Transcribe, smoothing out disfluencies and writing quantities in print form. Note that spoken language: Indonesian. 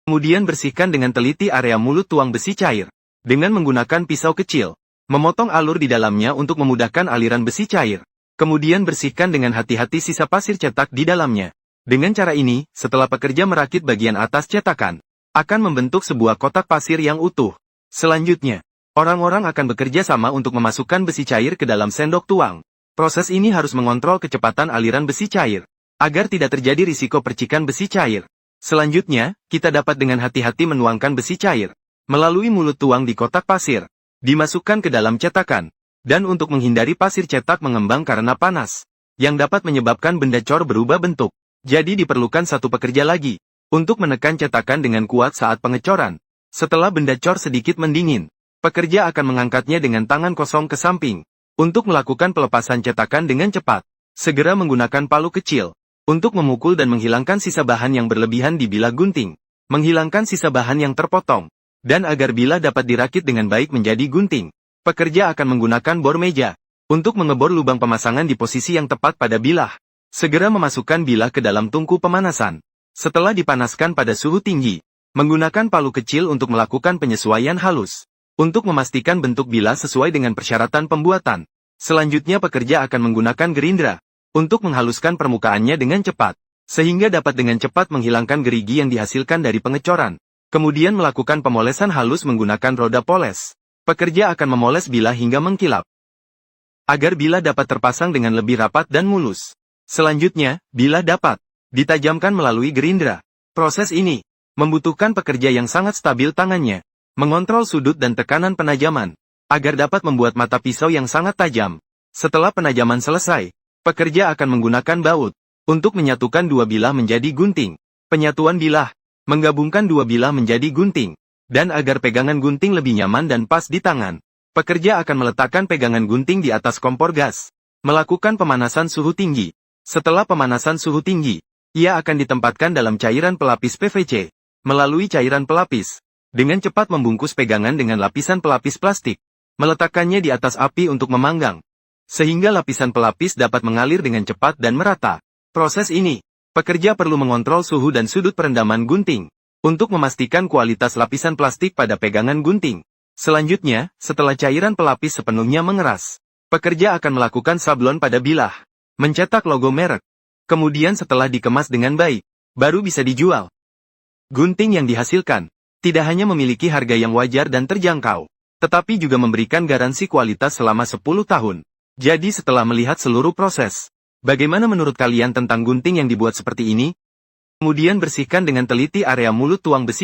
Kemudian bersihkan dengan teliti area mulut tuang besi cair. Dengan menggunakan pisau kecil, memotong alur di dalamnya untuk memudahkan aliran besi cair. Kemudian bersihkan dengan hati-hati sisa pasir cetak di dalamnya. Dengan cara ini, setelah pekerja merakit bagian atas cetakan, akan membentuk sebuah kotak pasir yang utuh. Selanjutnya, orang-orang akan bekerja sama untuk memasukkan besi cair ke dalam sendok tuang. Proses ini harus mengontrol kecepatan aliran besi cair, agar tidak terjadi risiko percikan besi cair. Selanjutnya, kita dapat dengan hati-hati menuangkan besi cair melalui mulut tuang di kotak pasir, dimasukkan ke dalam cetakan, dan untuk menghindari pasir cetak mengembang karena panas, yang dapat menyebabkan benda cor berubah bentuk. Jadi diperlukan satu pekerja lagi, untuk menekan cetakan dengan kuat saat pengecoran. Setelah benda cor sedikit mendingin, pekerja akan mengangkatnya dengan tangan kosong ke samping, untuk melakukan pelepasan cetakan dengan cepat. Segera menggunakan palu kecil, untuk memukul dan menghilangkan sisa bahan yang berlebihan di bilah gunting, menghilangkan sisa bahan yang terpotong, dan agar bilah dapat dirakit dengan baik menjadi gunting. Pekerja akan menggunakan bor meja, untuk mengebor lubang pemasangan di posisi yang tepat pada bilah. Segera memasukkan bilah ke dalam tungku pemanasan. Setelah dipanaskan pada suhu tinggi, menggunakan palu kecil untuk melakukan penyesuaian halus, untuk memastikan bentuk bilah sesuai dengan persyaratan pembuatan. Selanjutnya pekerja akan menggunakan gerindra, untuk menghaluskan permukaannya dengan cepat, sehingga dapat dengan cepat menghilangkan gerigi yang dihasilkan dari pengecoran. Kemudian melakukan pemolesan halus menggunakan roda poles. Pekerja akan memoles bilah hingga mengkilap, agar bilah dapat terpasang dengan lebih rapat dan mulus. Selanjutnya, bilah dapat ditajamkan melalui gerindra. Proses ini membutuhkan pekerja yang sangat stabil tangannya, mengontrol sudut dan tekanan penajaman, agar dapat membuat mata pisau yang sangat tajam. Setelah penajaman selesai, pekerja akan menggunakan baut untuk menyatukan dua bilah menjadi gunting. Penyatuan bilah menggabungkan dua bilah menjadi gunting, dan agar pegangan gunting lebih nyaman dan pas di tangan, pekerja akan meletakkan pegangan gunting di atas kompor gas, melakukan pemanasan suhu tinggi. Setelah pemanasan suhu tinggi, ia akan ditempatkan dalam cairan pelapis PVC. Melalui cairan pelapis, dengan cepat membungkus pegangan dengan lapisan pelapis plastik, meletakkannya di atas api untuk memanggang, sehingga lapisan pelapis dapat mengalir dengan cepat dan merata. Proses ini, pekerja perlu mengontrol suhu dan sudut perendaman gunting, untuk memastikan kualitas lapisan plastik pada pegangan gunting. Selanjutnya, setelah cairan pelapis sepenuhnya mengeras, pekerja akan melakukan sablon pada bilah, mencetak logo merek. Kemudian setelah dikemas dengan baik, baru bisa dijual. Gunting yang dihasilkan tidak hanya memiliki harga yang wajar dan terjangkau, tetapi juga memberikan garansi kualitas selama 10 tahun. Jadi setelah melihat seluruh proses, bagaimana menurut kalian tentang gunting yang dibuat seperti ini? Kemudian bersihkan dengan teliti area mulut tuang besi